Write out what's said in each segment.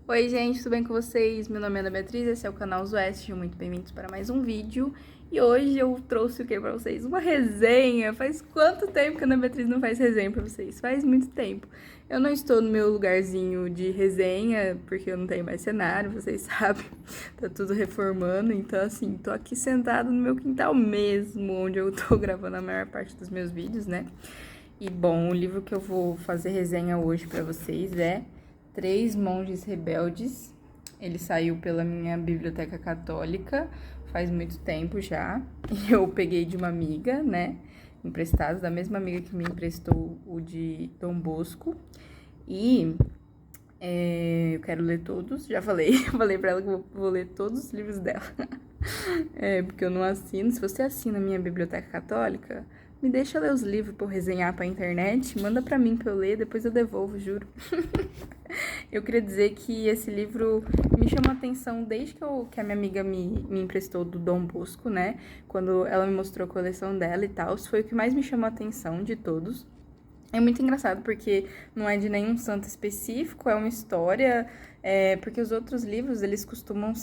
Oi gente, tudo bem com vocês? Meu nome é Ana Beatriz, esse é o canal Zoeste, sejam muito bem-vindos para mais um vídeo. E hoje eu trouxe o que pra vocês? Uma resenha! Faz quanto tempo que a Ana Beatriz não faz resenha pra vocês? Faz muito tempo. Eu não estou no meu lugarzinho de resenha, porque eu não tenho mais cenário, vocês sabem. Tá tudo reformando, então assim, tô aqui sentado no meu quintal mesmo, onde eu tô gravando a maior parte dos meus vídeos, né? E bom, o livro que eu vou fazer resenha hoje pra vocês é Três Monges Rebeldes. Ele saiu pela minha biblioteca católica faz muito tempo já. E eu peguei de uma amiga, né? Emprestado, da mesma amiga que me emprestou o de Dom Bosco. E eu quero ler todos, já falei. Falei pra ela que eu vou ler todos os livros dela. Porque eu não assino. Se você assina a minha biblioteca católica, me deixa ler os livros pra eu resenhar pra internet. Manda pra mim pra eu ler, depois eu devolvo, juro. Eu queria dizer que esse livro me chamou a atenção desde que a minha amiga me emprestou do Dom Bosco, né? Quando ela me mostrou a coleção dela e tal, foi o que mais me chamou a atenção de todos. É muito engraçado porque não é de nenhum santo específico, é uma história, porque os outros livros, eles costumam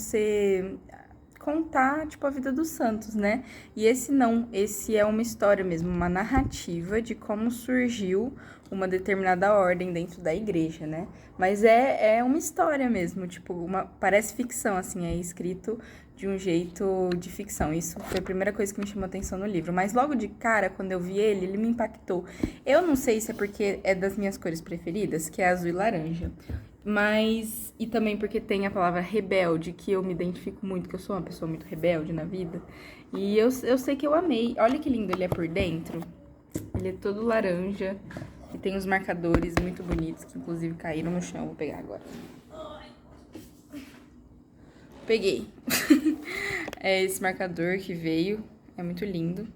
contar, tipo, a vida dos santos, né? E esse não, esse é uma história mesmo, uma narrativa de como surgiu uma determinada ordem dentro da igreja, né? Mas é uma história mesmo, tipo, parece ficção, assim, é escrito de um jeito de ficção. Isso foi a primeira coisa que me chamou a atenção no livro. Mas logo de cara, quando eu vi ele me impactou. Eu não sei se é porque é das minhas cores preferidas, que é azul e laranja. Mas, e também porque tem a palavra rebelde, que eu me identifico muito, que eu sou uma pessoa muito rebelde na vida. E eu sei que eu amei. Olha que lindo ele é por dentro. Ele é todo laranja e tem uns marcadores muito bonitos, que inclusive caíram no chão. Vou pegar agora. Peguei. É esse marcador que veio. É muito lindo.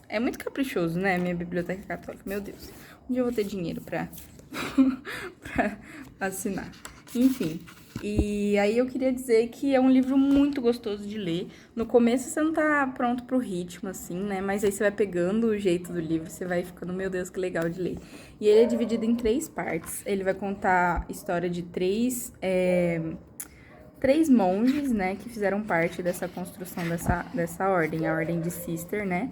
É muito caprichoso, né? Minha biblioteca católica. Meu Deus. Um dia eu vou ter dinheiro pra assinar. Enfim. E aí eu queria dizer que é um livro muito gostoso de ler. No começo você não tá pronto pro ritmo, assim, né? Mas aí você vai pegando o jeito do livro, você vai ficando, meu Deus, que legal de ler. E ele é dividido em 3 partes. Ele vai contar a história de três monges, né, que fizeram parte dessa construção dessa ordem, a ordem de Cister, né?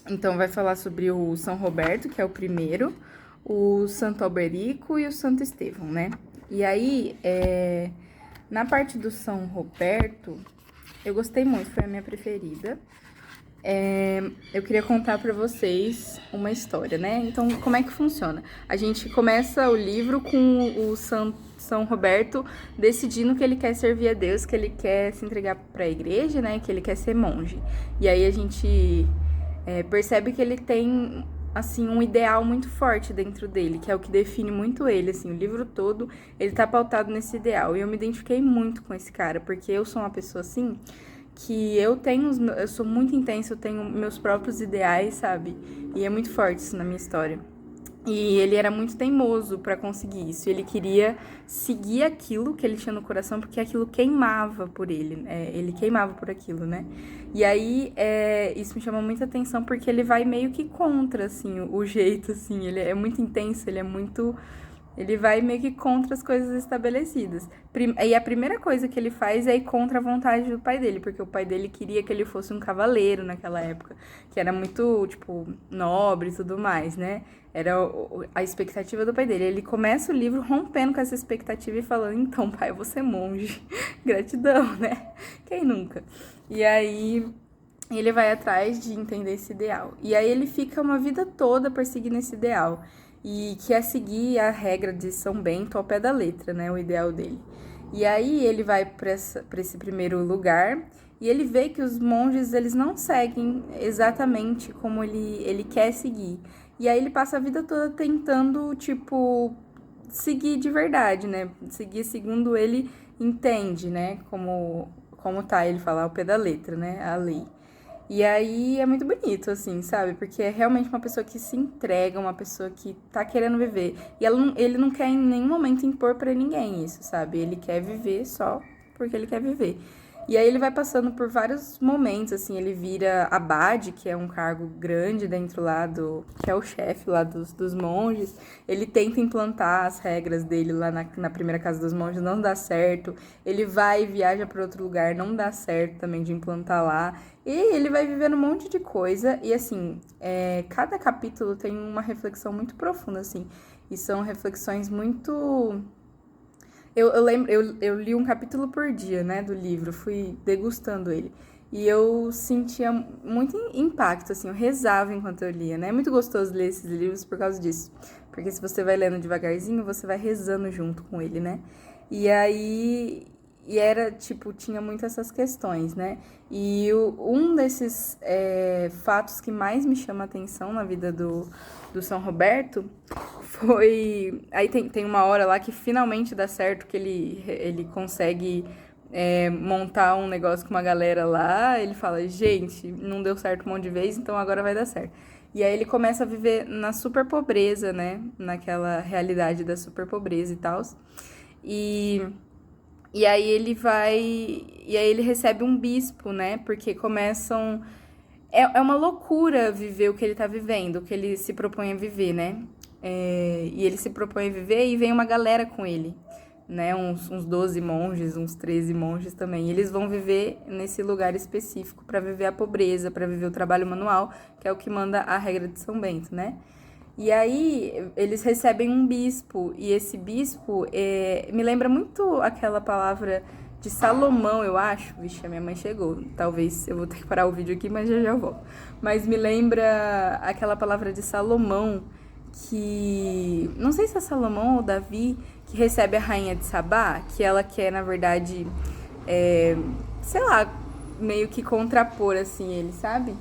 Então vai falar sobre o São Roberto, que é o primeiro, o Santo Alberico e o Santo Estevão, né? E aí, na parte do São Roberto, eu gostei muito, foi a minha preferida. Eu queria contar pra vocês uma história, né? Então, como é que funciona? A gente começa o livro com o São Roberto decidindo que ele quer servir a Deus, que ele quer se entregar pra igreja, né? Que ele quer ser monge. E aí a gente percebe que ele tem, assim, um ideal muito forte dentro dele, que é o que define muito ele, assim, o livro todo, ele tá pautado nesse ideal. E eu me identifiquei muito com esse cara, porque eu sou uma pessoa, assim, que eu sou muito intensa, eu tenho meus próprios ideais, sabe? E é muito forte isso na minha história. E ele era muito teimoso pra conseguir isso. Ele queria seguir aquilo que ele tinha no coração, porque aquilo queimava por ele. Ele queimava por aquilo, né? E aí, isso me chamou muita atenção, porque ele vai meio que contra, assim, o jeito, assim. Ele é muito intenso, ele vai meio que contra as coisas estabelecidas. E a primeira coisa que ele faz é ir contra a vontade do pai dele, porque o pai dele queria que ele fosse um cavaleiro naquela época, que era muito, tipo, nobre e tudo mais, né? Era a expectativa do pai dele. Ele começa o livro rompendo com essa expectativa e falando: então, pai, eu vou ser monge. Gratidão, né? Quem nunca? E aí ele vai atrás de entender esse ideal. E aí ele fica uma vida toda perseguindo esse ideal. E que é seguir a regra de São Bento ao pé da letra, né? O ideal dele. E aí ele vai para esse primeiro lugar e ele vê que os monges, eles não seguem exatamente como ele quer seguir. E aí ele passa a vida toda tentando, tipo, seguir de verdade, né? Seguir segundo ele entende, né? Como tá, ele fala ao pé da letra, né? A lei. E aí é muito bonito, assim, sabe? Porque é realmente uma pessoa que se entrega, uma pessoa que tá querendo viver. E ele não quer em nenhum momento impor pra ninguém isso, sabe? Ele quer viver só porque ele quer viver. E aí ele vai passando por vários momentos, assim, ele vira abade, que é um cargo grande dentro lá que é o chefe lá dos monges. Ele tenta implantar as regras dele lá na primeira casa dos monges, não dá certo. Ele vai e viaja para outro lugar, não dá certo também de implantar lá. E ele vai vivendo um monte de coisa. E assim, cada capítulo tem uma reflexão muito profunda, assim. E são reflexões muito. Eu lembro, eu li um capítulo por dia, né, do livro, fui degustando ele. E eu sentia muito impacto, assim, eu rezava enquanto eu lia, né? É muito gostoso ler esses livros por causa disso. Porque se você vai lendo devagarzinho, você vai rezando junto com ele, né? E aí. E era, tipo, tinha muito essas questões, né? E um desses fatos que mais me chama a atenção na vida do São Roberto foi. Aí tem uma hora lá que finalmente dá certo, que ele consegue montar um negócio com uma galera lá. Ele fala: gente, não deu certo um monte de vez, então agora vai dar certo. E aí ele começa a viver na super pobreza, né? Naquela realidade da super pobreza e tal. E. E aí ele vai. E aí ele recebe um bispo, né? Porque começam. É uma loucura viver o que ele tá vivendo, o que ele se propõe a viver, né? E ele se propõe a viver e vem uma galera com ele, né? Uns 12 monges, uns 13 monges também. E eles vão viver nesse lugar específico para viver a pobreza, para viver o trabalho manual, que é o que manda a regra de São Bento, né? E aí eles recebem um bispo, e esse bispo me lembra muito aquela palavra de Salomão, eu acho. Vixe, a minha mãe chegou. Talvez eu vou ter que parar o vídeo aqui, mas já volto. Mas me lembra aquela palavra de Salomão, que... Não sei se é Salomão ou Davi, que recebe a rainha de Sabá, que ela quer, na verdade, sei lá, meio que contrapor, assim, ele, sabe?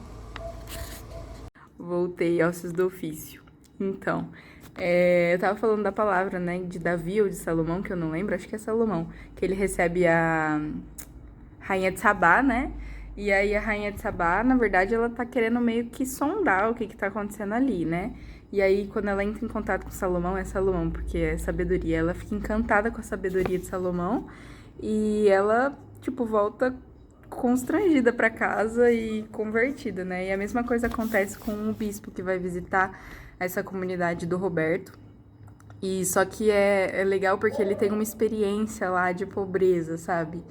Voltei aos ossos do ofício. Então, eu tava falando da palavra, né, de Davi ou de Salomão, que eu não lembro, acho que é Salomão, que ele recebe a rainha de Sabá, né? E aí a rainha de Sabá, na verdade, ela tá querendo meio que sondar o que tá acontecendo ali, né? E aí, quando ela entra em contato com Salomão, é Salomão, porque é sabedoria. Ela fica encantada com a sabedoria de Salomão e ela, tipo, volta constrangida para casa e convertida, né? E a mesma coisa acontece com o bispo que vai visitar essa comunidade do Roberto. E só que é legal porque ele tem uma experiência lá de pobreza, sabe?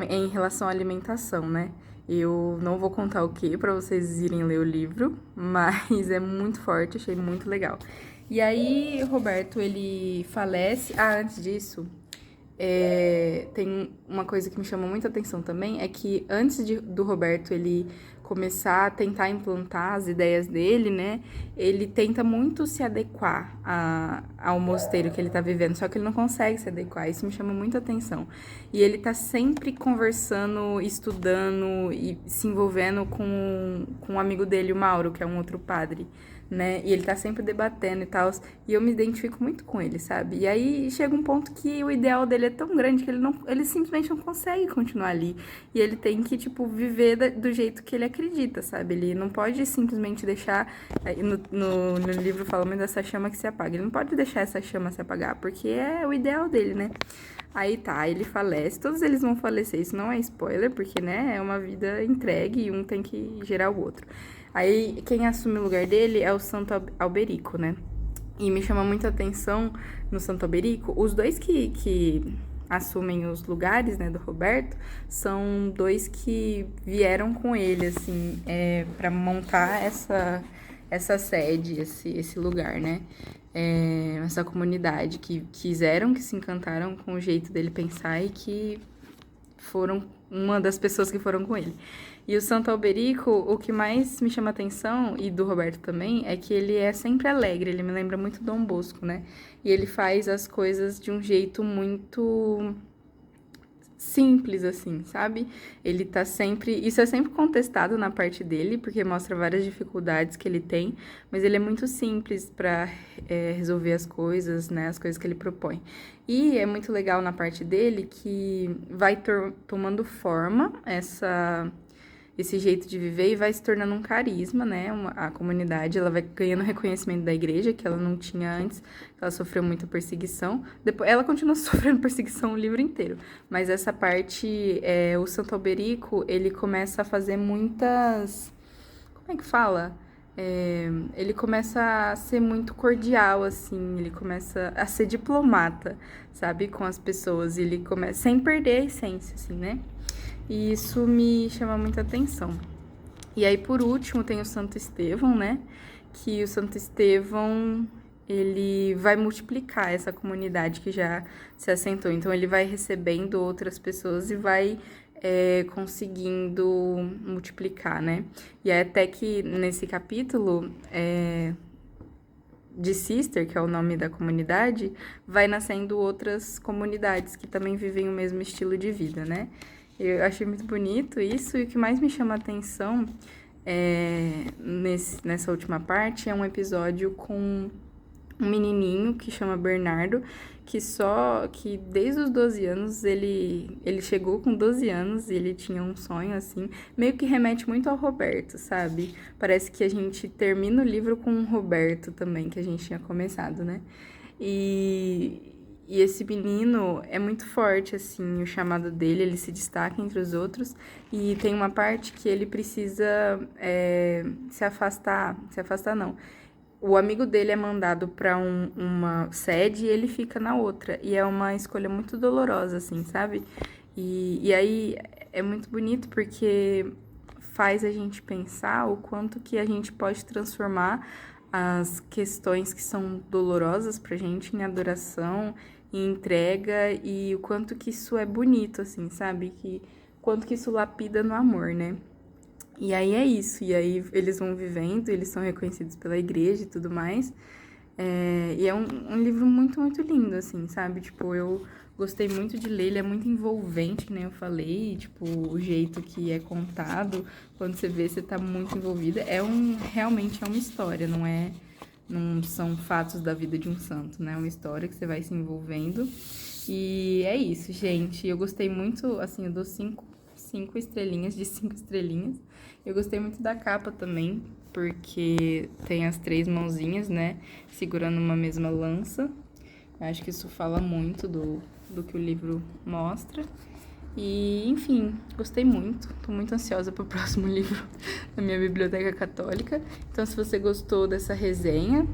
Em relação à alimentação, né? Eu não vou contar o que para vocês irem ler o livro, mas é muito forte, achei muito legal. E aí, Roberto, ele falece. Ah, antes disso, tem uma coisa que me chamou muita atenção também, é que antes do Roberto ele começar a tentar implantar as ideias dele, né, ele tenta muito se adequar ao mosteiro que ele tá vivendo, só que ele não consegue se adequar, isso me chama muita atenção. E ele tá sempre conversando, estudando e se envolvendo com um amigo dele, o Mauro, que é um outro padre, né? E ele tá sempre debatendo e tal. E eu me identifico muito com ele, sabe? E aí chega um ponto que o ideal dele é tão grande que ele simplesmente não consegue continuar ali. E ele tem que, tipo, viver do jeito que ele acredita, sabe? Ele não pode simplesmente deixar. No livro fala muito dessa chama que se apaga. Ele não pode deixar essa chama se apagar, porque é o ideal dele, né? Aí tá, ele falece, todos eles vão falecer, isso não é spoiler, porque, né, é uma vida entregue e um tem que gerar o outro. Aí, quem assume o lugar dele é o Santo Alberico, né? E me chama muita atenção no Santo Alberico, os dois que assumem os lugares, né, do Roberto, são dois que vieram com ele, assim, para montar essa sede, esse lugar, né? Essa comunidade que quiseram, que se encantaram com o jeito dele pensar e que foram uma das pessoas que foram com ele. E o Santo Alberico, o que mais me chama atenção, e do Roberto também, é que ele é sempre alegre, ele me lembra muito Dom Bosco, né? E ele faz as coisas de um jeito muito simples, assim, sabe? Ele tá sempre... Isso é sempre contestado na parte dele, porque mostra várias dificuldades que ele tem, mas ele é muito simples pra resolver as coisas, né? As coisas que ele propõe. E é muito legal na parte dele que vai tomando forma esse jeito de viver e vai se tornando um carisma, né? A comunidade, ela vai ganhando reconhecimento da igreja, que ela não tinha antes, ela sofreu muita perseguição. Depois, ela continua sofrendo perseguição o livro inteiro, mas essa parte, o Santo Alberico, ele começa a fazer muitas... Como é que fala? Ele começa a ser muito cordial, assim, ele começa a ser diplomata, sabe, com as pessoas, ele começa, sem perder a essência, assim, né? E isso me chama muita atenção. E aí, por último, tem o Santo Estevão, né? Que o Santo Estevão, ele vai multiplicar essa comunidade que já se assentou. Então, ele vai recebendo outras pessoas e vai conseguindo multiplicar, né? E é até que nesse capítulo de Sister, que é o nome da comunidade, vai nascendo outras comunidades que também vivem o mesmo estilo de vida, né? Eu achei muito bonito isso, e o que mais me chama a atenção nessa última parte é um episódio com um menininho que chama Bernardo, que desde os 12 anos, ele chegou com 12 anos e ele tinha um sonho, assim, meio que remete muito ao Roberto, sabe? Parece que a gente termina o livro com o Roberto também, que a gente tinha começado, né? E esse menino é muito forte, assim, o chamado dele, ele se destaca entre os outros, e tem uma parte que ele precisa se afastar não. O amigo dele é mandado para uma sede e ele fica na outra. E é uma escolha muito dolorosa, assim, sabe? E aí é muito bonito porque faz a gente pensar o quanto que a gente pode transformar as questões que são dolorosas pra gente em adoração, em entrega, e o quanto que isso é bonito, assim, sabe? Quanto que isso lapida no amor, né? E aí é isso, e aí eles vão vivendo, eles são reconhecidos pela igreja e tudo mais. E é um livro muito, muito lindo, assim, sabe? Tipo, eu gostei muito de ler, ele é muito envolvente, que nem eu falei, tipo, o jeito que é contado, quando você vê, você tá muito envolvida. Realmente é uma história, não são fatos da vida de um santo, né? É uma história que você vai se envolvendo. E é isso, gente. Eu gostei muito, assim, eu dou 5 estrelinhas de 5 estrelinhas. Eu gostei muito da capa também, porque tem as 3 mãozinhas, né, segurando uma mesma lança. Eu acho que isso fala muito do que o livro mostra. E, enfim, gostei muito. Tô muito ansiosa pro próximo livro da minha biblioteca católica. Então, se você gostou dessa resenha,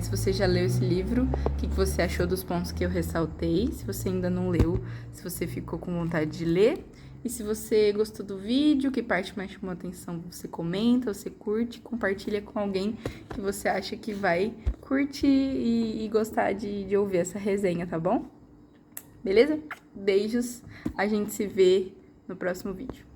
se você já leu esse livro, o que você achou dos pontos que eu ressaltei? Se você ainda não leu, se você ficou com vontade de ler. E se você gostou do vídeo, que parte mais chamou a atenção, você comenta, você curte, compartilha com alguém que você acha que vai curtir e gostar de ouvir essa resenha, tá bom? Beleza? Beijos, a gente se vê no próximo vídeo.